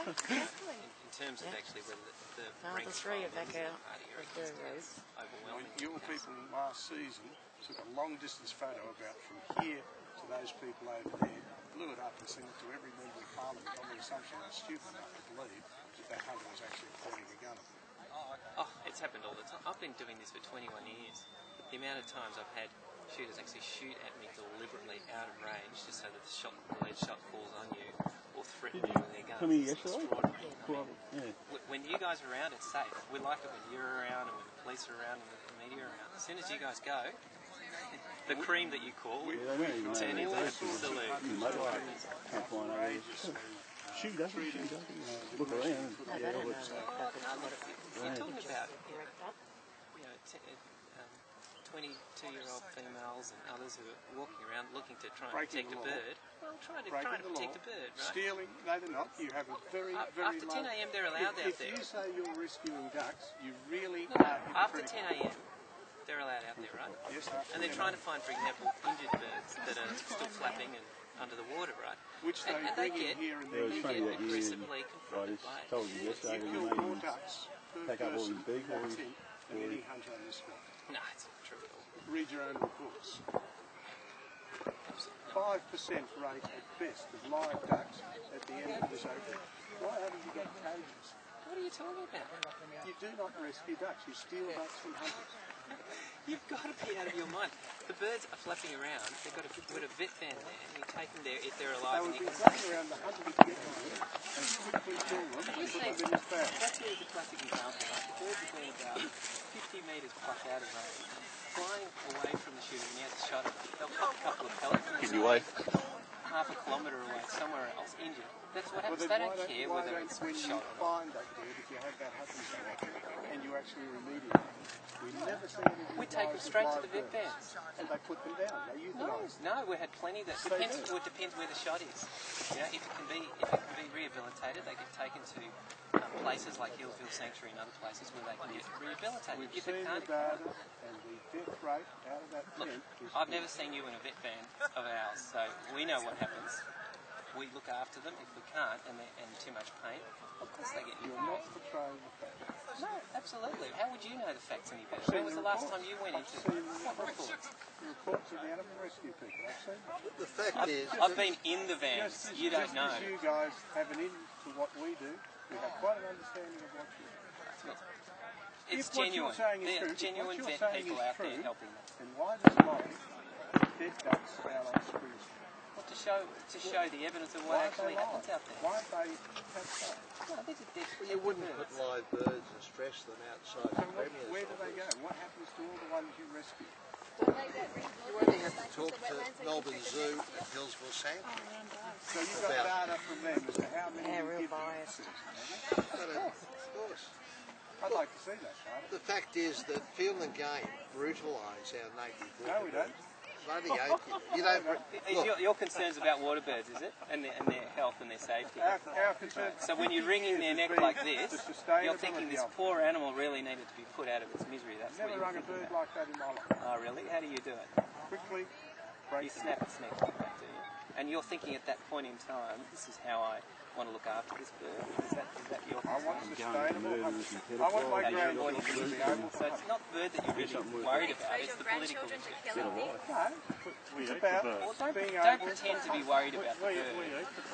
in terms of actually whether the rank and file members of the party are against it, it's overwhelming. Your people last season took a long-distance photo about from here to those people over there, blew it up and sent it to every member of Parliament on the assumption I was stupid enough to believe that hunter was actually pointing a gun at them. Oh, it's happened all the time. I've been doing this for 21 years. The amount of times I've had shooters actually shoot at me deliberately out of range just so that the lead shot falls on you or threaten you with their guns. It's extraordinary. When you guys are around, it's safe. We like it when you're around and when the police are around and the media are around. As soon as you guys go, the cream that you call turn into absolute. Shoot, doesn't she? Look around. You're talking about 22-year-old females and others who are walking around looking to try and protect a bird. Well, trying to protect a bird, right? Stealing, no they're not. You have a very, very after 10 a.m. they're allowed out there. If you say you're rescuing ducks, you really after 10 a.m. they're allowed out there, right? Yes, and they're trying to find, for example, injured birds that are still flapping and under the water, right? Which they bring in here and they get aggressively confronted by it. Told you yesterday you kill more ducks per take up all person his beak or than any hunter on this spot. No, it's not true at all. Read your own reports. 5% rate at best of live ducks at the end of this opening. Why haven't you got cages? What are you talking about? You do not rescue ducks, you steal ducks from hunters. You've got to be out of your mind. The birds are flapping around. They've got a vet van there, and you take them there if they're alive. They would be flapping around the hunter to get them and quickly kill them and put them in his bag. That's the classic example, right? The birds have been about 50 metres plus out of range, flying away from the shooter, and you have to shot it. They'll pop a couple of pellets and Give you away. half a kilometre away, somewhere else, injured. That's what happens. They don't care whether it's shot or not. When you find that bird, if you have that happen so often, and you actually remediate it, we never see any. We take them straight to the vet vans. And they put them down. They euthanize them. No, we had plenty that depends. It depends where the shot is. You know, if it can be rehabilitated, they get taken to places like Hillsville Sanctuary and other places where they can get rehabilitated. We've seen the data and the death rate out of that tent. I've never seen you in a vet van of ours, so we know what happens. We look after them. If we can't, and they're in too much pain, of course they get You're not portraying the facts. No, absolutely. How would you know the facts any better? When was the last time you went into what reports? The reports of the animal rescue people. I've seen them. The fact is... I've been in the vans. You don't know. Just as you guys have an in to what we do, we have quite an understanding of what you do. It's genuine. There are genuine vet people out there helping them. Then why does Laurie dead ducks out on Spring Street? Well, to show the evidence of what actually happens out there. Why are they outside? No, these are dead You wouldn't put live birds and stress them outside the premier's Where do they office. go? What happens to all the ones you rescue? You only have to talk to Melbourne Zoo and Hillsville Sanctuary. So you've got data from them as to how many you give them. Of course. I'd like to see that data. The fact is that Field and Game brutalise our native water. No, we don't. Bloody hate you. You don't... Look, Your concern's about water birds, is it? And their health and their safety. Our concern. So when you're wringing their neck like this, you're thinking this poor animal really needed to be put out of its misery. That's what Never you're rung a thinking bird about. like that in my life. Oh, really? How do you do it? Quickly You break snap its neck like that, do you? And you're thinking at that point in time, this is how I want to look after this bird. Is that your I want concern? sustainable. I want my grandchildren to be able to... So it's not the bird that you're really worried about, it's the political grandchildren to issue. kill a thief? No, it's about Well, being don't able... pretend to be worried about the bird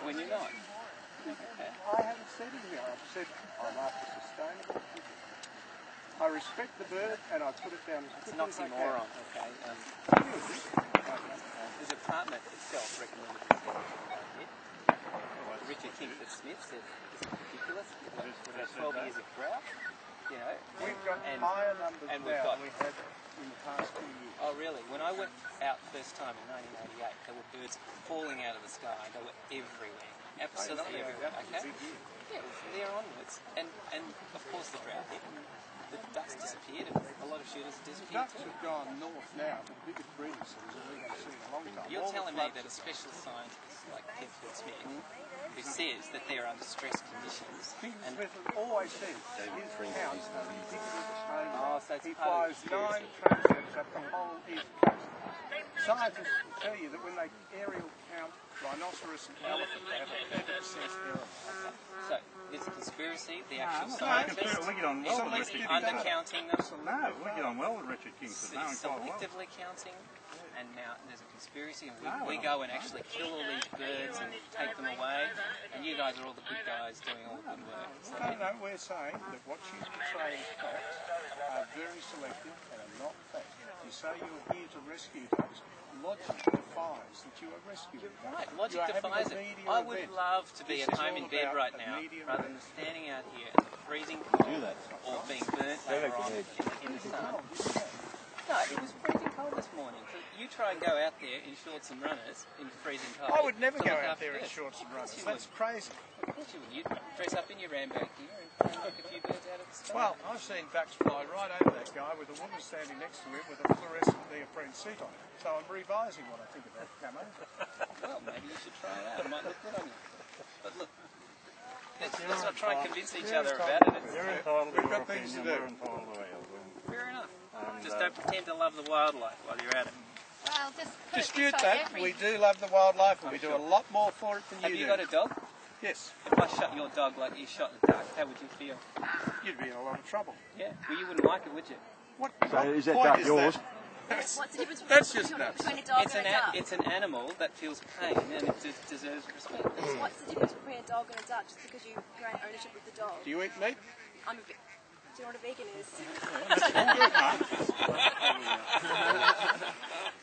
when you're not. Okay. I haven't said anything. I've said I'm after sustainable fishing. I respect the bird and I put it down as It's an quickly as I can. oxymoron, okay? The department itself recommended this hit. Richard Kingford Smith said this is ridiculous. We've had 12 years of drought, you know. We've got higher numbers now than we had in the past 2 years. Oh, really? When I went out first time in 1988, there were birds falling out of the sky. They were everywhere. Absolutely everywhere. Okay? Yeah, it was from there onwards. And of course the drought hit. The ducks disappeared. A lot of shooters disappeared Ducks too. have gone north now, the biggest breeding season we've ever seen in a long time. You're All the telling me floods that a specialist scientist like Kingford Smith, who says that they're under stress conditions, Kingford Smith has always said his counts are indicative of Australia. Oh, so it's He part of flies the 9 transects up the whole east coast. Scientists will tell you that when they aerial count rhinoceros and elephant, they have a 30% error. So conspiracy, the actual scientists, we get on is well with Richard undercounting them, No, we get on well with Richard Kingston. No, quite well. selectively counting, and now there's a conspiracy, and we go and actually kill all these birds and take them away, and you guys are all the good guys doing all the good work. So, No, we're saying that what you portray as facts are very selective and are not facts. You say you're here to rescue dogs. Logic defies that you are rescuing dogs. right, logic defies it. I would love to be at home in bed right now, rather than standing out here in the freezing cold or being burnt later on in the sun. No, it was freezing cold this morning. So you try and go out there in shorts and runners in freezing cold. I would never to go look out after there in birds. shorts and runners. Yes, you That's crazy. would. Yes, you would. You'd dress up in your Rambo gear and knock a few birds out of the sky. Well, I've seen ducks fly right over that guy with a woman standing next to him with a fluorescent neoprene suit on. So I'm revising what I think about camo. Well, maybe you should try it out. It might look good on you. But look, let's not try and convince each other about it. You're entitled to We've your got things to opinion, do. we're entitled to ours. Fair enough. Just don't pretend to love the wildlife while you're at it. Well, just put Dispute it this that. way, We do love the wildlife and we do a lot more for it than Have you you do. got a dog? Yes. If I shot your dog like you shot the duck, how would you feel? You'd be in a lot of trouble. Yeah. Well, you wouldn't like it, would you? What So is that point duck is yours? that? What's the difference That's between, just nuts. between a dog and a duck? It's an animal that feels pain and it deserves respect. What's the difference between a dog and a duck? Just because you gain ownership of the dog? Do you eat meat? I'm a bit. Do you know what a vegan is?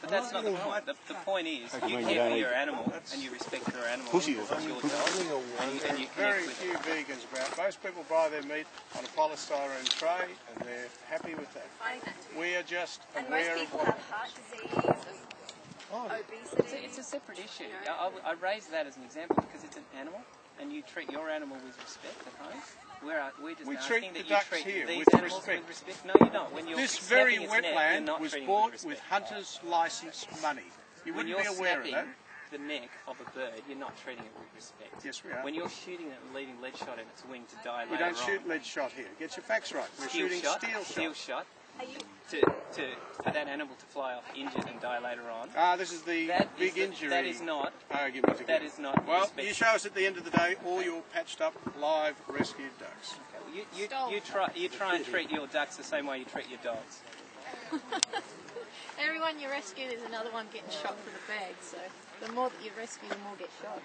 But that's not the point. The point is, you mean you care don't for eat your animal and you respect your animal. Pussy because or it's your something. dog, and you Very connect with few it. vegans about. Most people buy their meat on a polystyrene tray and they're happy with that. I think that's We are just And aware most of people what. have heart disease and obesity. It's a separate issue. I raise that as an example because it's an animal, and you treat your animal with respect at home. We're just We asking treat that the you ducks treat here these with animals respect. with respect. No, you don't. When you're This very snapping its neck, you're wetland not was treating it bought with with respect. hunters' licence money. You When wouldn't you're be aware of snapping that. the neck of a bird, you're not treating it with respect. Yes, we are. When you're shooting it and leaving lead shot in its wing to die We later don't shoot lead shot here. Get your facts right. We're steel shooting shot, steel shot. Are you? For that animal to fly off injured and die later on. This is the That big is injury that is not. argument again. That is not. Well, respect. you show us at the end of the day all your patched up live rescued ducks. You try and treat your ducks the same way you treat your dogs. Everyone you rescue, there's another one getting shot for the bag, so the more that you rescue, the more get shot.